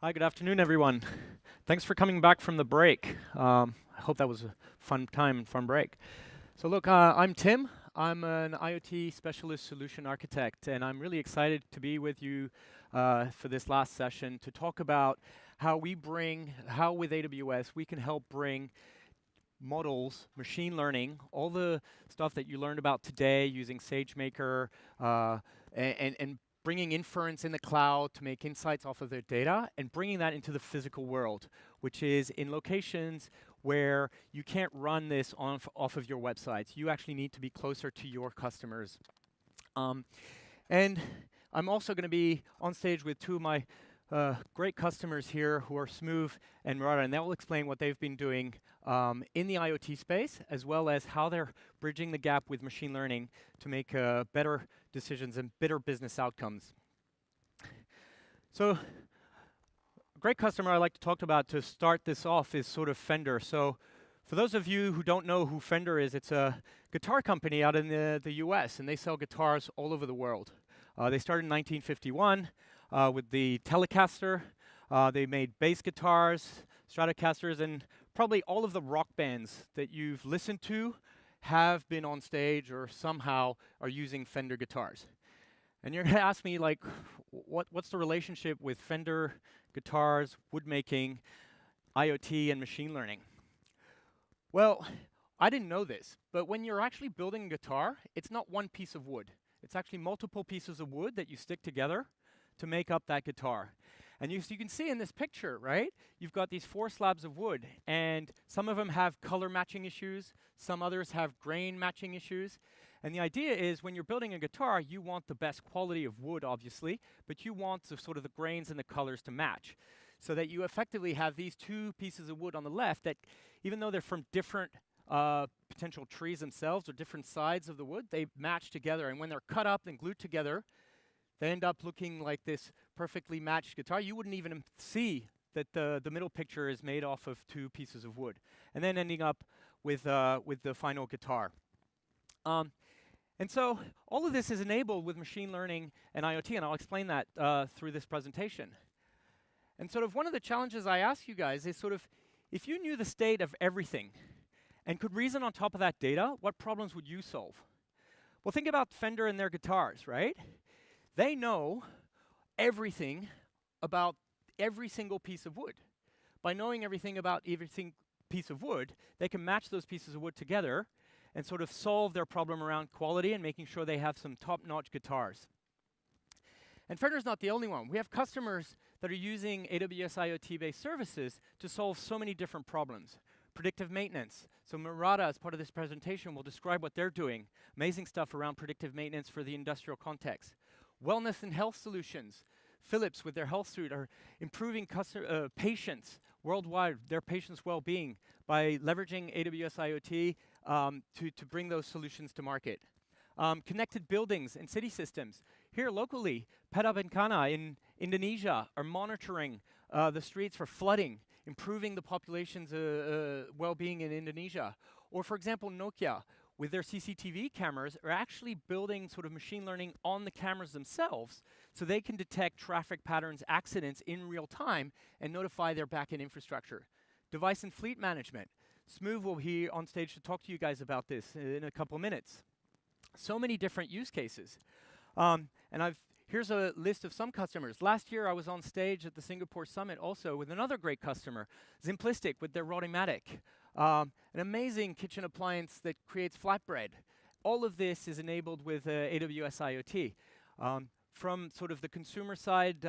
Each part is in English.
Hi, good afternoon, everyone. Thanks for coming back from the break. I hope that was a fun time, fun break. So look, I'm Tim. I'm an IoT specialist solution architect, and I'm really excited to be with you for this last session to talk about how with AWS we can help bring models, machine learning, all the stuff that you learned about today using SageMaker and bringing inference in the cloud to make insights off of their data and bringing that into the physical world, which is in locations where you can't run this off of your websites. You actually need to be closer to your customers. And I'm also going to be on stage with two of my great customers here who are Smove and Murata, and they'll explain what they've been doing in the IoT space, as well as how they're bridging the gap with machine learning to make better decisions and better business outcomes. So, a great customer I like to talk about to start this off is sort of Fender. So, for those of you who don't know who Fender is, it's a guitar company out in the US, and they sell guitars all over the world. They started in 1951 with the Telecaster. They made bass guitars, Stratocasters, and probably all of the rock bands that you've listened to have been on stage or somehow are using Fender guitars. And you're going to ask me, like, what's the relationship with Fender guitars, wood making, IoT, and machine learning? Well, I didn't know this, but when you're actually building a guitar, it's not one piece of wood. It's actually multiple pieces of wood that you stick together to make up that guitar. And you can see in this picture, right? You've got these 4 slabs of wood, and some of them have color matching issues, some others have grain matching issues. And the idea is when you're building a guitar, you want the best quality of wood, obviously, but you want sort of the grains and the colors to match. So that you effectively have these 2 pieces of wood on the left that, even though they're from different potential trees themselves or different sides of the wood, they match together. And when they're cut up and glued together, they end up looking like this perfectly matched guitar. You wouldn't even see that the middle picture is made off of 2 pieces of wood, and then ending up with the final guitar. And so all of this is enabled with machine learning and IoT, and I'll explain that through this presentation. And sort of one of the challenges I ask you guys is sort of, if you knew the state of everything and could reason on top of that data, what problems would you solve? Well, think about Fender and their guitars, right? They know everything about every single piece of wood. By knowing everything about every single piece of wood, they can match those pieces of wood together and sort of solve their problem around quality and making sure they have some top-notch guitars. And Fender's not the only one. We have customers that are using AWS IoT-based services to solve so many different problems. Predictive maintenance. So Mirada, as part of this presentation, will describe what they're doing. Amazing stuff around predictive maintenance for the industrial context. Wellness and health solutions. Philips, with their health suite, are improving patients worldwide, their patients' well-being, by leveraging AWS IoT to bring those solutions to market. Connected buildings and city systems. Here locally, Peta Bencana in Indonesia are monitoring the streets for flooding, improving the population's well-being in Indonesia. Or for example, Nokia, with their CCTV cameras, are actually building sort of machine learning on the cameras themselves so they can detect traffic patterns, accidents in real time, and notify their back-end infrastructure. Device and fleet management. Smove will be on stage to talk to you guys about this in a couple of minutes. So many different use cases. Here's a list of some customers. Last year, I was on stage at the Singapore Summit also with another great customer, Simplistic, with their Rotimatic. An amazing kitchen appliance that creates flatbread. All of this is enabled with AWS IoT. From sort of the consumer side,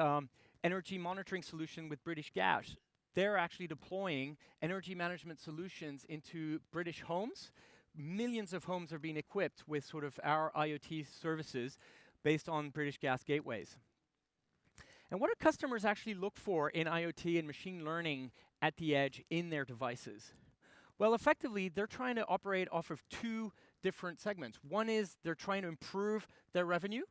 energy monitoring solution with British Gas. They're actually deploying energy management solutions into British homes. Millions of homes are being equipped with sort of our IoT services based on British Gas gateways. And what do customers actually look for in IoT and machine learning at the edge in their devices? Well, effectively, they're trying to operate off of 2 different segments. One is they're trying to improve their revenue,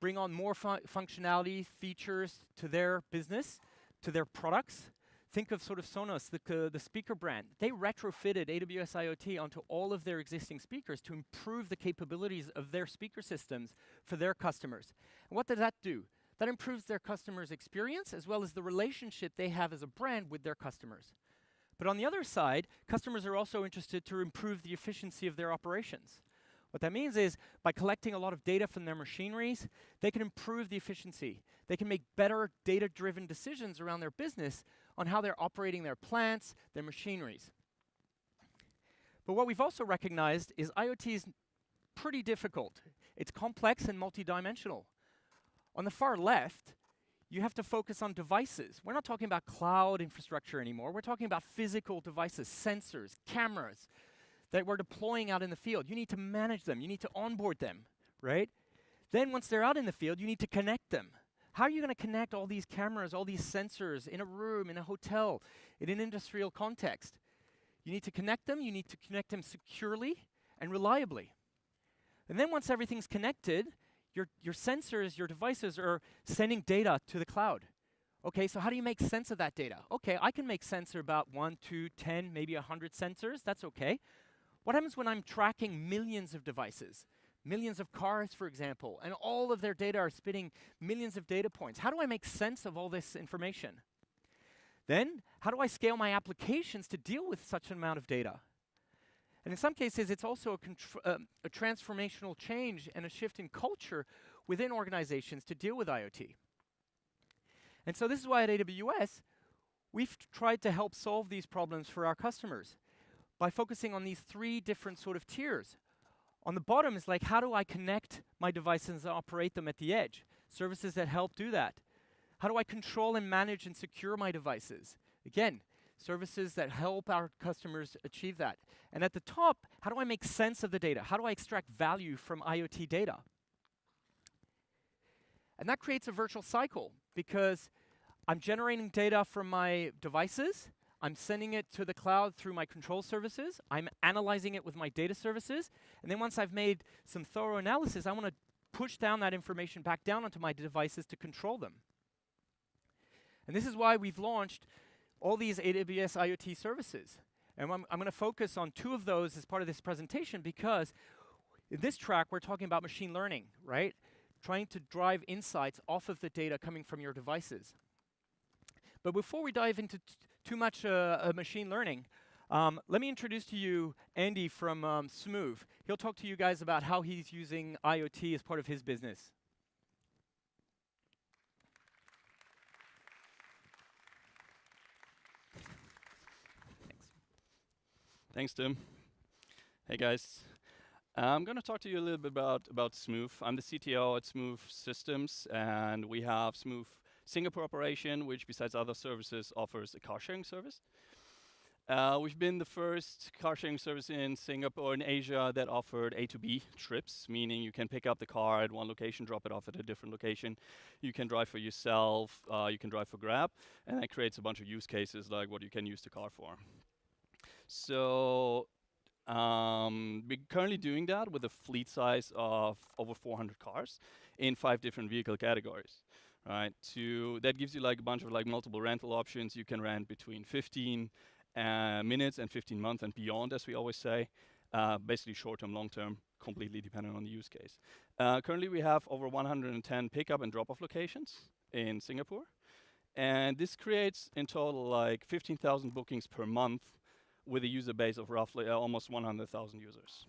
bring on more functionality, features to their business, to their products. Think of sort of Sonos, the speaker brand. They retrofitted AWS IoT onto all of their existing speakers to improve the capabilities of their speaker systems for their customers. And what does that do? That improves their customers' experience as well as the relationship they have as a brand with their customers. But on the other side, customers are also interested to improve the efficiency of their operations. What that means is, by collecting a lot of data from their machineries, they can improve the efficiency. They can make better data-driven decisions around their business on how they're operating their plants, their machineries. But what we've also recognized is IoT is pretty difficult. It's complex and multidimensional. On the far left, you have to focus on devices. We're not talking about cloud infrastructure anymore. We're talking about physical devices, sensors, cameras that we're deploying out in the field. You need to manage them. You need to onboard them, right? Then once they're out in the field, you need to connect them. How are you going to connect all these cameras, all these sensors in a room, in a hotel, in an industrial context? You need to connect them. You need to connect them securely and reliably. And then once everything's connected, your sensors, your devices are sending data to the cloud. Okay, so how do you make sense of that data? Okay, I can make sense of about 1, 2, 10, maybe 100 sensors. That's okay. What happens when I'm tracking millions of devices, millions of cars, for example, and all of their data are spitting millions of data points? How do I make sense of all this information? Then, how do I scale my applications to deal with such an amount of data? And in some cases, it's also a transformational change and a shift in culture within organizations to deal with IoT. And so this is why at AWS, we've tried to help solve these problems for our customers by focusing on these 3 different sort of tiers. On the bottom is like, how do I connect my devices and operate them at the edge? Services that help do that. How do I control and manage and secure my devices? Again, services that help our customers achieve that. And at the top, how do I make sense of the data? How do I extract value from IoT data? And that creates a virtual cycle, because I'm generating data from my devices, I'm sending it to the cloud through my control services, I'm analyzing it with my data services, and then once I've made some thorough analysis, I want to push down that information back down onto my devices to control them. And this is why we've launched all these AWS IoT services. And I'm going to focus on 2 of those as part of this presentation, because in this track, we're talking about machine learning, right? Trying to drive insights off of the data coming from your devices. But before we dive into too much machine learning, let me introduce to you Andy from Smove. He'll talk to you guys about how he's using IoT as part of his business. Thanks, Tim. Hey, guys. I'm going to talk to you a little bit about Smove. I'm the CTO at Smove Systems, and we have Smove Singapore operation, which besides other services offers a car sharing service. We've been the first car sharing service in Singapore and Asia that offered A to B trips, meaning you can pick up the car at one location, drop it off at a different location. You can drive for yourself, you can drive for Grab, and that creates a bunch of use cases like what you can use the car for. So we're currently doing that with a fleet size of over 400 cars in 5 different vehicle categories. Right? That gives you like a bunch of like multiple rental options. You can rent between 15 minutes and 15 months and beyond, as we always say. Basically short-term, long-term, completely dependent on the use case. Currently, we have over 110 pickup and drop-off locations in Singapore. And this creates in total like 15,000 bookings per month, with a user base of roughly almost 100,000 users.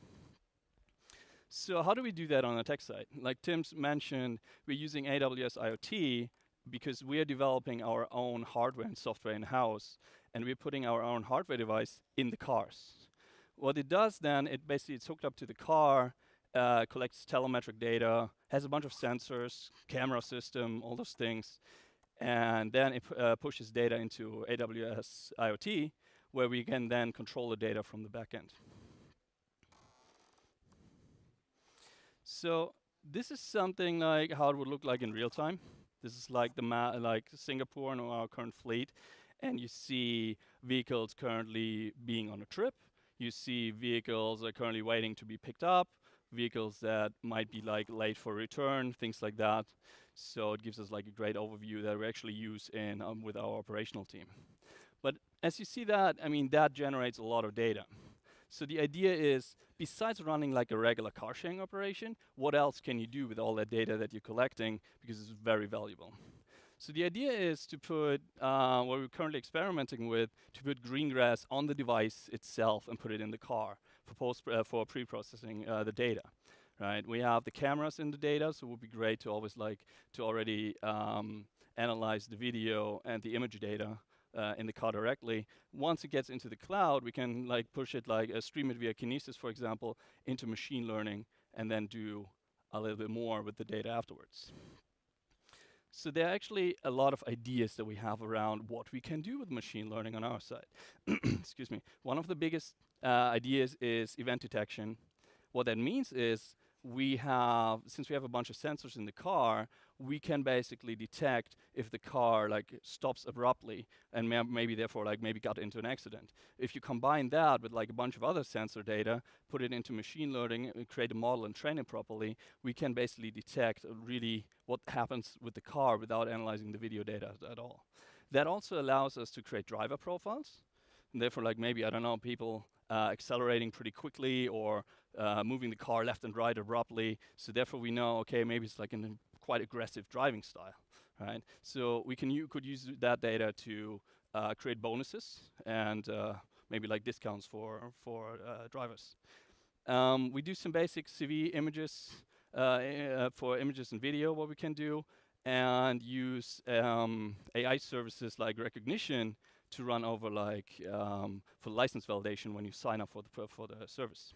So how do we do that on the tech side? Like Tim's mentioned, we're using AWS IoT because we are developing our own hardware and software in-house, and we're putting our own hardware device in the cars. What it does then, it's hooked up to the car, collects telemetric data, has a bunch of sensors, camera system, all those things, and then it pushes data into AWS IoT, where we can then control the data from the backend. So this is something like how it would look like in real time. This is like like Singapore and our current fleet, and you see vehicles currently being on a trip. You see vehicles that are currently waiting to be picked up, vehicles that might be like late for return, things like that. So it gives us like a great overview that we actually use in with our operational team. But as you see that, I mean, that generates a lot of data. So the idea is, besides running like a regular car sharing operation, what else can you do with all that data that you're collecting, because it's very valuable. So the idea is to put, what we're currently experimenting with, to put Greengrass on the device itself and put it in the car for pre-processing the data. Right? We have the cameras in the data, so it would be great to always to already analyze the video and the image data in the car directly. Once it gets into the cloud, we can push it, stream it via Kinesis, for example, into machine learning, and then do a little bit more with the data afterwards. So there are actually a lot of ideas that we have around what we can do with machine learning on our side. Excuse me. One of the biggest ideas is event detection. What that means is since we have a bunch of sensors in the car, we can basically detect if the car stops abruptly and maybe therefore maybe got into an accident. If you combine that with a bunch of other sensor data, put it into machine learning, create a model and train it properly, we can basically detect really what happens with the car without analyzing the video data at all. That also allows us to create driver profiles. And therefore, maybe, I don't know, people accelerating pretty quickly or moving the car left and right abruptly. So therefore we know, okay, maybe it's a quite aggressive driving style, right? So you could use that data to create bonuses and maybe discounts for drivers. We do some basic CV images for images and video, what we can do, and use AI services like recognition to run over for license validation when you sign up for the service.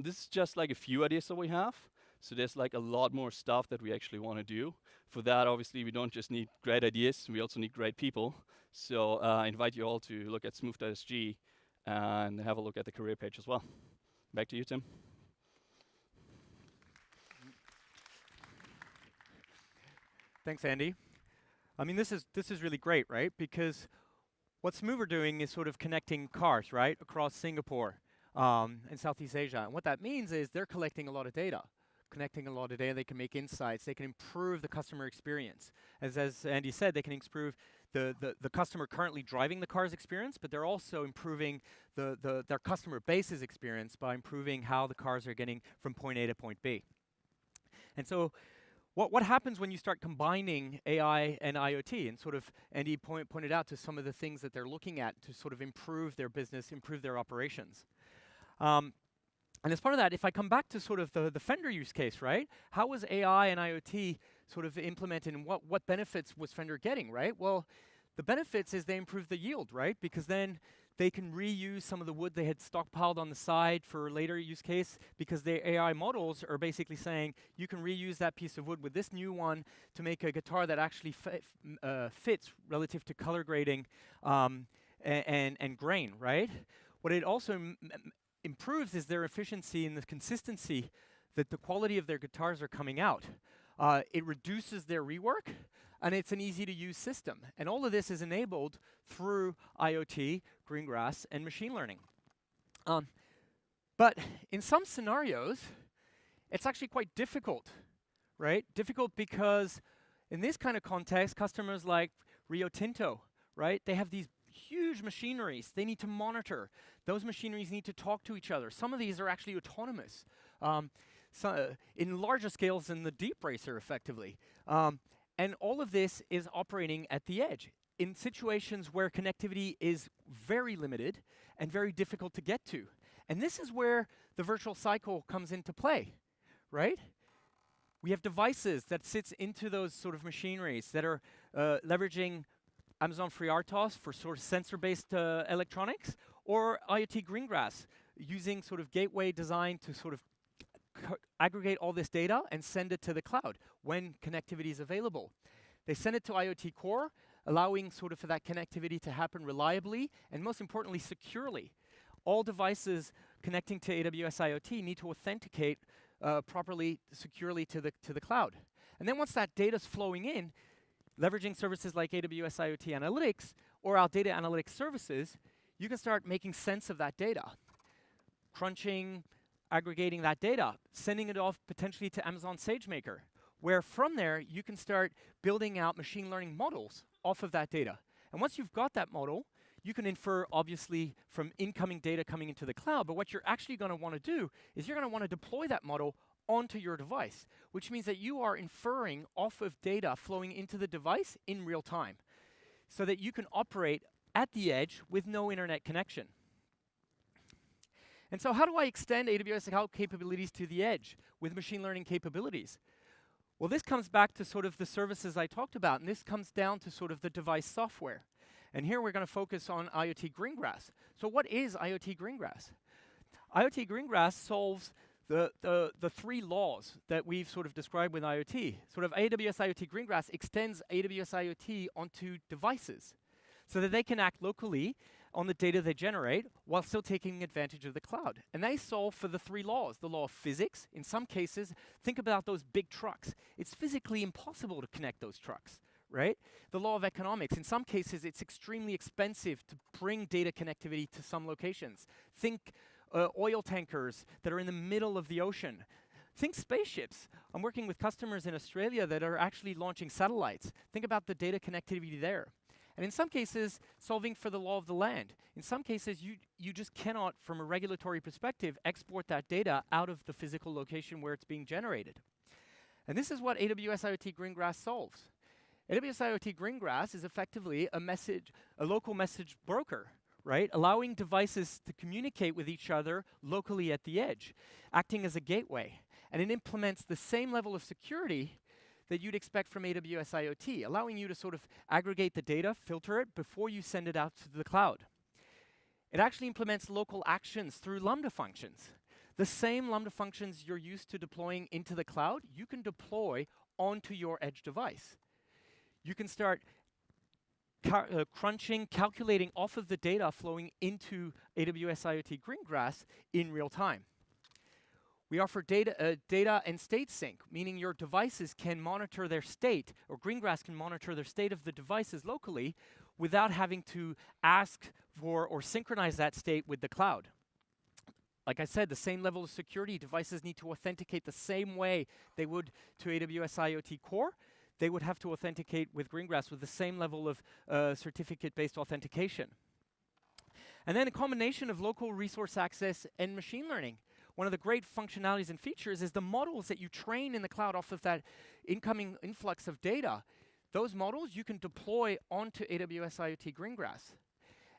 This is just a few ideas that we have. So there's a lot more stuff that we actually want to do. For that, obviously, we don't just need great ideas, we also need great people. So I invite you all to look at smove.sg and have a look at the career page as well. Back to you, Tim. Thanks, Andy. I mean, this is really great, right? Because what Smove are doing is sort of connecting cars, right, across Singapore and Southeast Asia. And what that means is they're collecting a lot of data. Connecting a lot of data, they can make insights, they can improve the customer experience. As Andy said, they can improve the customer currently driving the car's experience, but they're also improving their customer base's experience by improving how the cars are getting from point A to point B. And so what happens when you start combining AI and IoT? And sort of Andy pointed out to some of the things that they're looking at to sort of improve their business, improve their operations. And as part of that, if I come back to sort of the Fender use case, right? How was AI and IoT sort of implemented, and what benefits was Fender getting, right? Well, the benefits is they improve the yield, right? Because then they can reuse some of the wood they had stockpiled on the side for later use case, because the AI models are basically saying you can reuse that piece of wood with this new one to make a guitar that actually fits relative to color grading and grain, right? What it also improves is their efficiency and the consistency that the quality of their guitars are coming out. It reduces their rework, and it's an easy-to-use system. And all of this is enabled through IoT, Greengrass, and machine learning. But in some scenarios, it's actually quite difficult, right? Difficult because in this kind of context, customers like Rio Tinto, right? They have these huge machineries they need to monitor. Those machineries need to talk to each other. Some of these are actually autonomous, in larger scales than the Deep Racer, effectively. And all of this is operating at the edge in situations where connectivity is very limited and very difficult to get to. And this is where the virtual cycle comes into play, right? We have devices that sits into those sort of machineries that are leveraging Amazon FreeRTOS for sort of sensor-based electronics, or IoT Greengrass, using sort of gateway design to sort of aggregate all this data and send it to the cloud when connectivity is available. They send it to IoT Core, allowing sort of for that connectivity to happen reliably and, most importantly, securely. All devices connecting to AWS IoT need to authenticate properly, securely to the cloud. And then once that data is flowing in, leveraging services like AWS IoT Analytics or our data analytics services, you can start making sense of that data, crunching, aggregating that data, sending it off potentially to Amazon SageMaker, where from there you can start building out machine learning models off of that data. And once you've got that model, you can infer, obviously, from incoming data coming into the cloud, but what you're actually going to want to do is you're going to want to deploy that model onto your device, which means that you are inferring off of data flowing into the device in real time, so that you can operate at the edge with no internet connection. And so how do I extend AWS cloud capabilities to the edge with machine learning capabilities? Well, this comes back to sort of the services I talked about, and this comes down to sort of the device software. And here we're going to focus on IoT Greengrass. So what is IoT Greengrass? IoT Greengrass solves the three laws that we've sort of described with IoT. Sort of AWS IoT Greengrass extends AWS IoT onto devices so that they can act locally on the data they generate while still taking advantage of the cloud. And they solve for the three laws. The law of physics. In some cases, think about those big trucks. It's physically impossible to connect those trucks, right? The law of economics. In some cases, it's extremely expensive to bring data connectivity to some locations. Think oil tankers that are in the middle of the ocean. Think spaceships. I'm working with customers in Australia that are actually launching satellites. Think about the data connectivity there. And in some cases, solving for the law of the land. In some cases, you just cannot, from a regulatory perspective, export that data out of the physical location where it's being generated. And this is what AWS IoT Greengrass solves. AWS IoT Greengrass is effectively a local message broker, right? Allowing devices to communicate with each other locally at the edge, acting as a gateway. And it implements the same level of security that you'd expect from AWS IoT, allowing you to sort of aggregate the data, filter it before you send it out to the cloud. It actually implements local actions through Lambda functions. The same Lambda functions you're used to deploying into the cloud, you can deploy onto your edge device. You can start crunching, calculating off of the data flowing into AWS IoT Greengrass in real time. We offer data and state sync, meaning your devices can monitor their state, or Greengrass can monitor their state of the devices locally without having to ask for or synchronize that state with the cloud. Like I said, the same level of security, devices need to authenticate the same way they would to AWS IoT Core. They would have to authenticate with Greengrass with the same level of certificate-based authentication. And then a combination of local resource access and machine learning. One of the great functionalities and features is the models that you train in the cloud off of that incoming influx of data. Those models you can deploy onto AWS IoT Greengrass.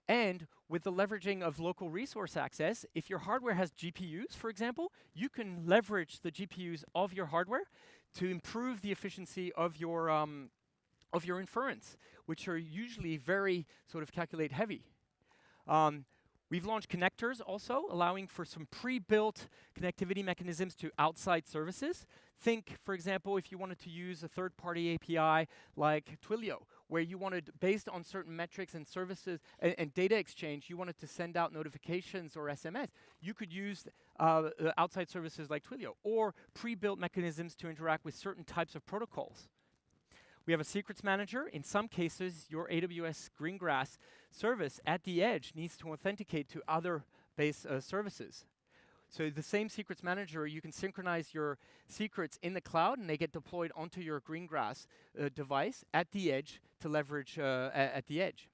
And with the leveraging of local resource access, if your hardware has GPUs, for example, you can leverage the GPUs of your hardware to improve the efficiency of your inference, which are usually very sort of calculate heavy. We've launched connectors also, allowing for some pre-built connectivity mechanisms to outside services. Think, for example, if you wanted to use a third-party API like Twilio, where you wanted, based on certain metrics and services and data exchange, you wanted to send out notifications or SMS, you could use outside services like Twilio, or pre-built mechanisms to interact with certain types of protocols. We have a secrets manager. In some cases, your AWS Greengrass service at the edge needs to authenticate to other base services. So the same secrets manager, you can synchronize your secrets in the cloud, and they get deployed onto your Greengrass device at the edge to leverage at the edge.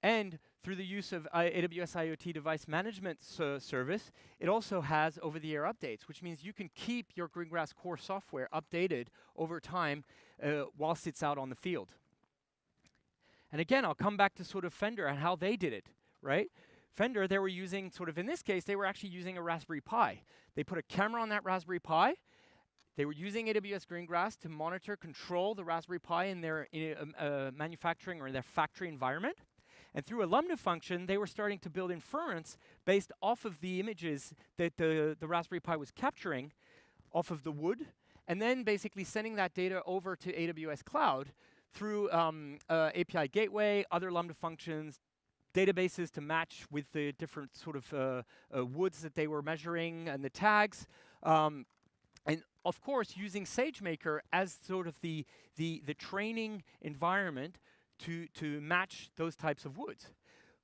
And through the use of AWS IoT Device Management Service, it also has over-the-air updates, which means you can keep your Greengrass core software updated over time whilst it's out on the field. And again, I'll come back to sort of Fender and how they did it, right? Fender, they were using sort of, in this case, they were actually using a Raspberry Pi. They put a camera on that Raspberry Pi. They were using AWS Greengrass to monitor, control the Raspberry Pi in their manufacturing or in their factory environment. And through a Lambda function, they were starting to build inference based off of the images that the Raspberry Pi was capturing off of the wood, and then basically sending that data over to AWS Cloud through API gateway, other Lambda functions, databases to match with the different sort of woods that they were measuring and the tags. And of course, using SageMaker as sort of the training environment to match those types of woods.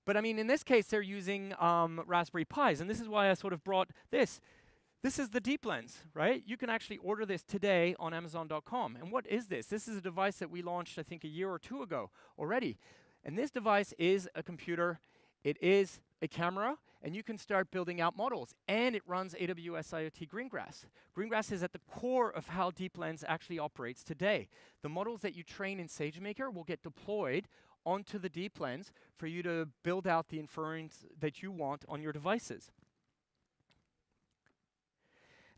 But I mean, in this case, they're using Raspberry Pis, and this is why I sort of brought this. This is the Deep Lens, right? You can actually order this today on Amazon.com. And what is this? This is a device that we launched, I think, a year or two ago already. And this device is a computer, it is a camera, and you can start building out models. And it runs AWS IoT Greengrass. Greengrass is at the core of how Deep Lens actually operates today. The models that you train in SageMaker will get deployed onto the Deep Lens for you to build out the inference that you want on your devices.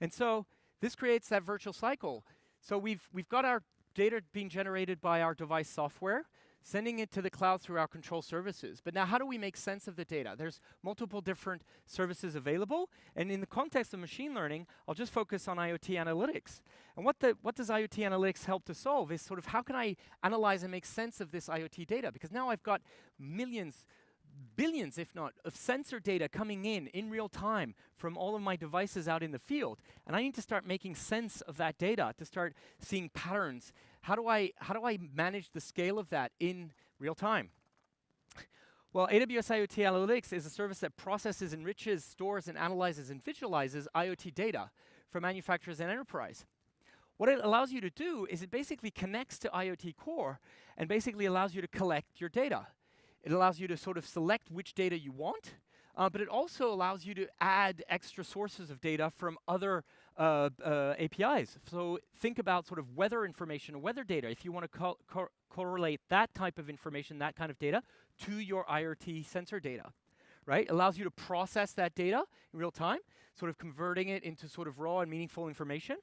And so this creates that virtual cycle. So we've got our data being generated by our device software, sending it to the cloud through our control services. But now how do we make sense of the data? There's multiple different services available, and in the context of machine learning, I'll just focus on IoT Analytics. And what does IoT Analytics help to solve is sort of how can I analyze and make sense of this IoT data? Because now I've got millions, billions if not, of sensor data coming in real time from all of my devices out in the field. And I need to start making sense of that data, to start seeing patterns. How do I manage the scale of that in real time? Well, AWS IoT Analytics is a service that processes, enriches, stores, and analyzes and visualizes IoT data for manufacturers and enterprise. What it allows you to do is it basically connects to IoT Core and basically allows you to collect your data. It allows you to sort of select which data you want, but it also allows you to add extra sources of data from other APIs. So think about sort of weather information or weather data if you want to correlate that type of information, that kind of data, to your IoT sensor data, right? It allows you to process that data in real time, sort of converting it into sort of raw and meaningful information,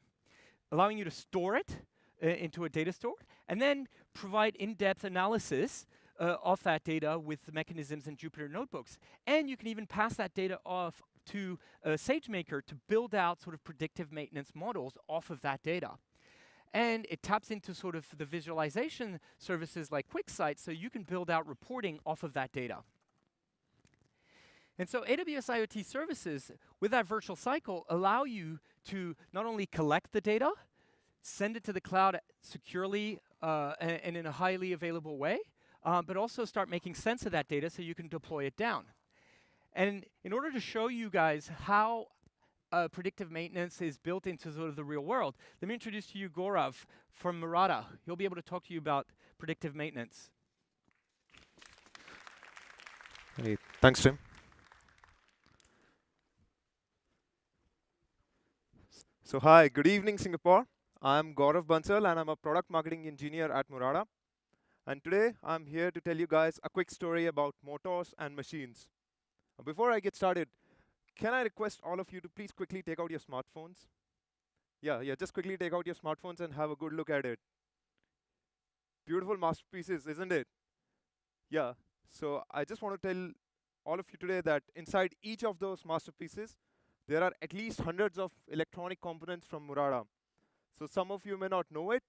allowing you to store it into a data store, and then provide in-depth analysis of that data with the mechanisms in Jupyter Notebooks. And you can even pass that data off to SageMaker to build out sort of predictive maintenance models off of that data. And it taps into sort of the visualization services like QuickSight, so you can build out reporting off of that data. And so AWS IoT Services, with that virtual cycle, allow you to not only collect the data, send it to the cloud securely and in a highly available way, but also start making sense of that data so you can deploy it down. And in order to show you guys how predictive maintenance is built into sort of the real world, let me introduce to you Gaurav from Murata. He'll be able to talk to you about predictive maintenance. Hey, thanks, Tim. So hi, good evening, Singapore. I'm Gaurav Bansal, and I'm a product marketing engineer at Murata. And today, I'm here to tell you guys a quick story about motors and machines. Before I get started, can I request all of you to please quickly take out your smartphones? Yeah, just quickly take out your smartphones and have a good look at it. Beautiful masterpieces, isn't it? Yeah, so I just want to tell all of you today that inside each of those masterpieces, there are at least hundreds of electronic components from Murata. So some of you may not know it,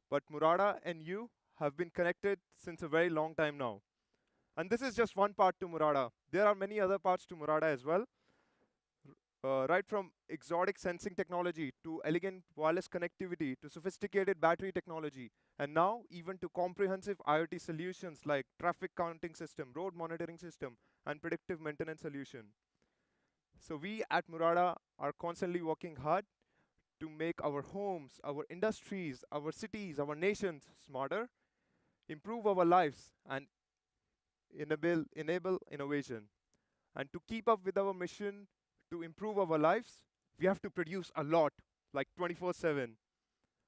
but Murata and you have been connected since a very long time now. And this is just one part to Murata. There are many other parts to Murata as well. Right from exotic sensing technology to elegant wireless connectivity to sophisticated battery technology, and now even to comprehensive IoT solutions like traffic counting system, road monitoring system, and predictive maintenance solution. So we at Mirada are constantly working hard to make our homes, our industries, our cities, our nations smarter, improve our lives, and enable innovation. And to keep up with our mission to improve our lives, we have to produce a lot, like 24/7.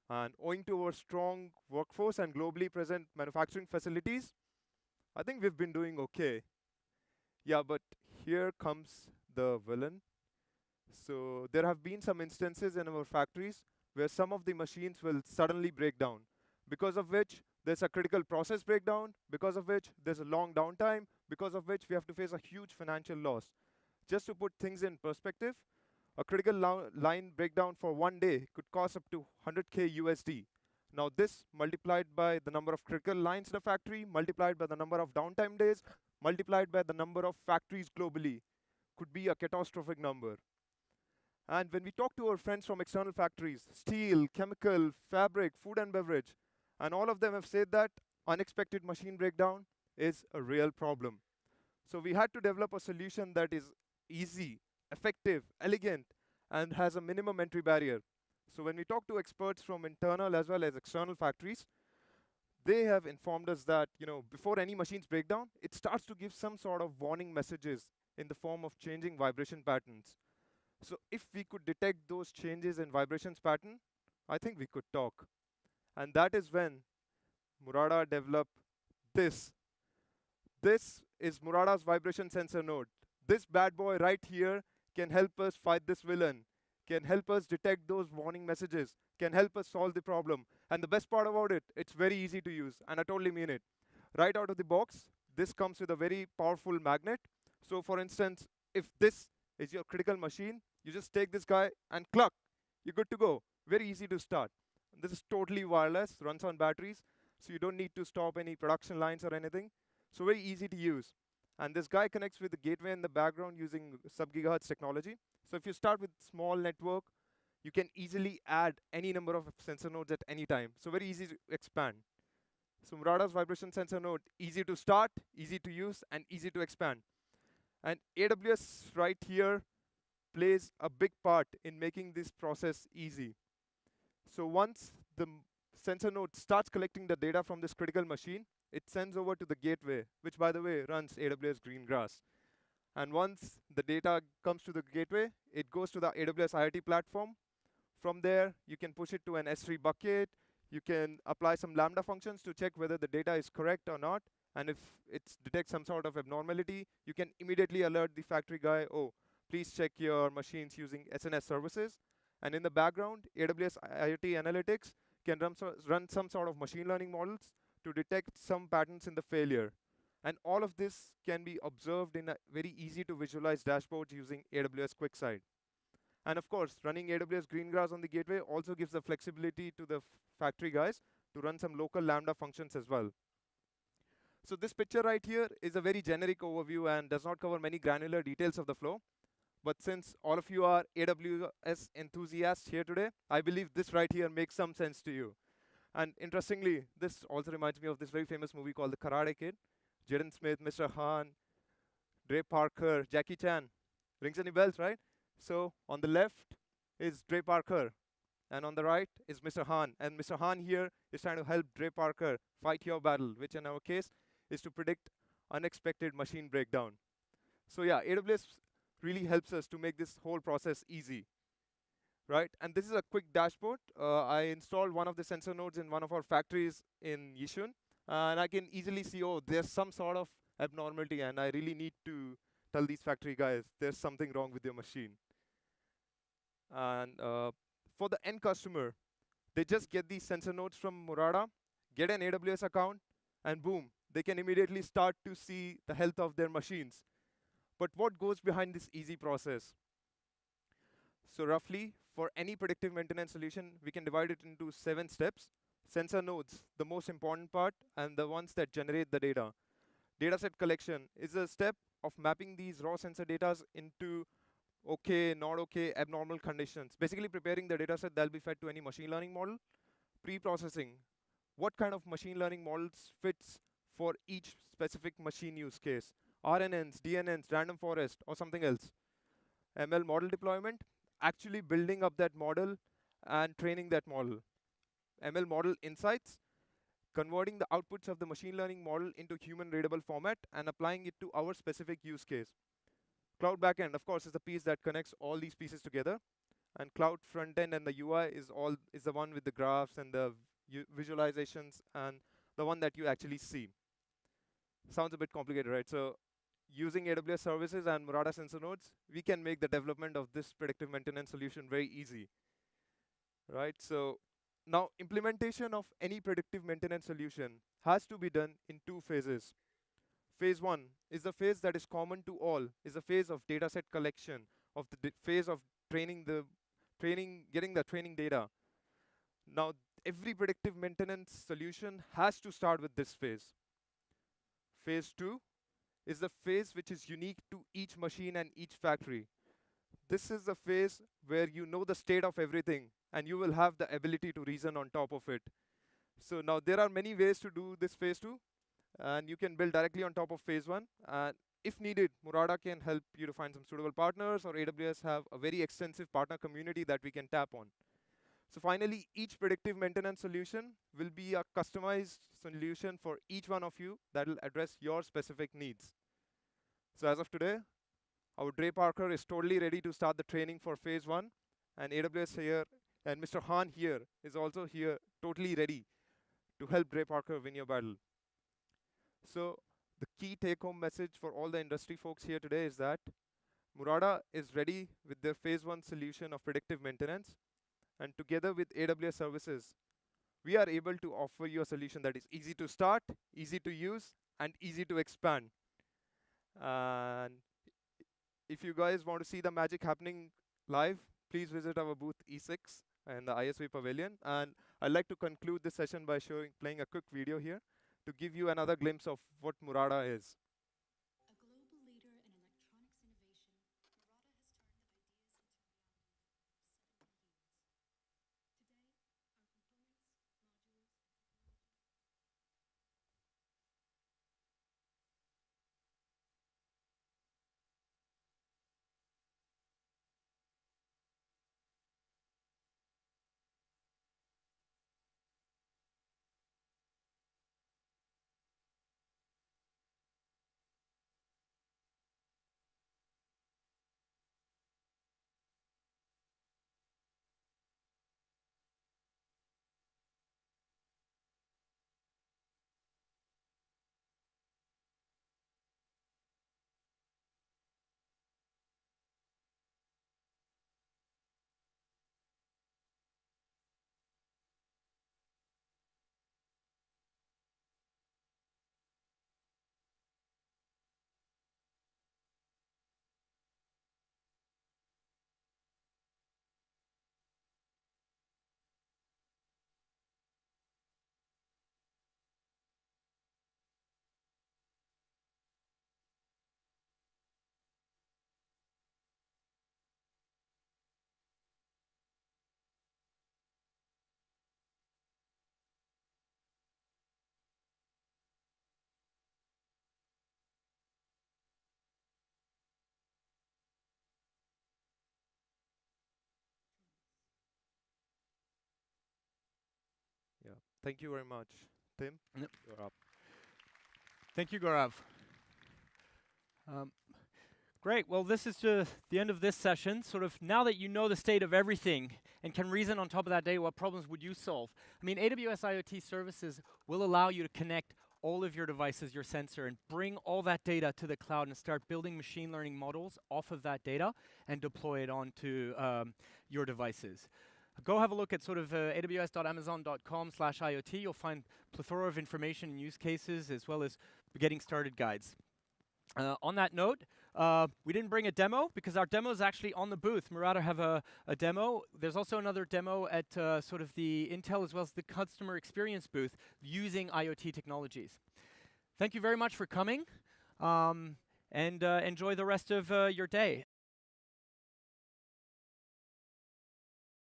And owing to our strong workforce and globally present manufacturing facilities, I think we've been doing okay. Yeah, but here comes the villain. So there have been some instances in our factories where some of the machines will suddenly break down, because of which there's a critical process breakdown, because of which there's a long downtime, because of which we have to face a huge financial loss. Just to put things in perspective, a critical line breakdown for one day could cost up to 100K USD. Now this multiplied by the number of critical lines in a factory, multiplied by the number of downtime days, multiplied by the number of factories globally, could be a catastrophic number. And when we talk to our friends from external factories, steel, chemical, fabric, food and beverage, and all of them have said that unexpected machine breakdown is a real problem. So we had to develop a solution that is easy, effective, elegant, and has a minimum entry barrier. So when we talk to experts from internal as well as external factories, they have informed us that, before any machines break down, it starts to give some sort of warning messages in the form of changing vibration patterns. So if we could detect those changes in vibrations pattern, I think we could talk. And that is when Murata developed this. This is Murata's vibration sensor node. This bad boy right here can help us fight this villain, can help us detect those warning messages, can help us solve the problem. And the best part about it, it's very easy to use, and I totally mean it. Right out of the box, this comes with a very powerful magnet. So for instance, if this is your critical machine, you just take this guy and cluck, you're good to go. Very easy to start. This is totally wireless, runs on batteries, so you don't need to stop any production lines or anything. So very easy to use. And this guy connects with the gateway in the background using sub-gigahertz technology. So if you start with small network, you can easily add any number of sensor nodes at any time. So very easy to expand. So Murata's vibration sensor node, easy to start, easy to use, and easy to expand. And AWS right here plays a big part in making this process easy. So once the sensor node starts collecting the data from this critical machine, it sends over to the gateway, which by the way runs AWS Greengrass. And once the data comes to the gateway, it goes to the AWS IoT platform. From there, you can push it to an S3 bucket. You can apply some Lambda functions to check whether the data is correct or not. And if it detects some sort of abnormality, you can immediately alert the factory guy, oh, please check your machines using SNS services. And in the background, AWS IoT Analytics can run some sort of machine learning models to detect some patterns in the failure. And all of this can be observed in a very easy to visualize dashboards using AWS QuickSight. And of course, running AWS Greengrass on the gateway also gives the flexibility to the factory guys to run some local Lambda functions as well. So this picture right here is a very generic overview and does not cover many granular details of the flow. But since all of you are AWS enthusiasts here today, I believe this right here makes some sense to you. And interestingly, this also reminds me of this very famous movie called The Karate Kid. Jaden Smith, Mr. Han, Dre Parker, Jackie Chan. Rings any bells, right? So on the left is Dre Parker, and on the right is Mr. Han. And Mr. Han here is trying to help Dre Parker fight your battle, which in our case is to predict unexpected machine breakdown. So yeah, AWS really helps us to make this whole process easy, right? And this is a quick dashboard. I installed one of the sensor nodes in one of our factories in Yishun, and I can easily see, oh, there's some sort of abnormality, and I really need to tell these factory guys there's something wrong with your machine. And for the end customer, they just get these sensor nodes from Murata, get an AWS account, and boom, they can immediately start to see the health of their machines. But what goes behind this easy process? So roughly, for any predictive maintenance solution, we can divide it into 7 steps. Sensor nodes, the most important part, and the ones that generate the data. Dataset collection is a step of mapping these raw sensor data into okay, not okay, abnormal conditions. Basically preparing the dataset that will be fed to any machine learning model. Pre-processing, what kind of machine learning models fits for each specific machine use case. RNNs, DNNs, random forest, or something else. ML model deployment, actually building up that model and training that model. ML model insights, converting the outputs of the machine learning model into human readable format and applying it to our specific use case. Cloud backend, of course, is the piece that connects all these pieces together. And cloud frontend and the UI is the one with the graphs and the visualizations and the one that you actually see. Sounds a bit complicated, right? So using AWS services and Murata sensor nodes, we can make the development of this predictive maintenance solution very easy, right? So now implementation of any predictive maintenance solution has to be done in 2 phases. Phase 1 is the phase that is common to all, is the phase of dataset collection, of the phase of getting the training data. Now, every predictive maintenance solution has to start with this phase. Phase 2 is the phase which is unique to each machine and each factory. This is the phase where you know the state of everything, and you will have the ability to reason on top of it. So now there are many ways to do this phase 2, and you can build directly on top of phase 1. And if needed, Murata can help you to find some suitable partners, or AWS have a very extensive partner community that we can tap on. So finally, each predictive maintenance solution will be a customized solution for each one of you that will address your specific needs. So as of today, our Dre Parker is totally ready to start the training for phase 1, and AWS here, and Mr. Han here is also here, totally ready to help Dre Parker win your battle. So the key take-home message for all the industry folks here today is that Murata is ready with their phase 1 solution of predictive maintenance, and together with AWS Services, we are able to offer you a solution that is easy to start, easy to use, and easy to expand. And if you guys want to see the magic happening live, please visit our booth E6 and the ISV Pavilion. And I'd like to conclude this session by playing a quick video here to give you another glimpse of what Murata is. A global leader in electronics innovation, Mirada has turned ideas into reality for 70 years. Today, our components, modules, and technology Yeah. Thank you very much, Tim. Yep. You're up. Thank you, Gaurav. Great. Well, this is the end of this session. Sort of now that you know the state of everything and can reason on top of that data, what problems would you solve? I mean, AWS IoT Services will allow you to connect all of your devices, your sensor, and bring all that data to the cloud and start building machine learning models off of that data and deploy it onto your devices. Go have a look at sort of aws.amazon.com/IoT. You'll find plethora of information and use cases, as well as getting started guides. On that note, we didn't bring a demo because our demo is actually on the booth. Mirada have a demo. There's also another demo at sort of the Intel as well as the customer experience booth using IoT technologies. Thank you very much for coming, and enjoy the rest of your day.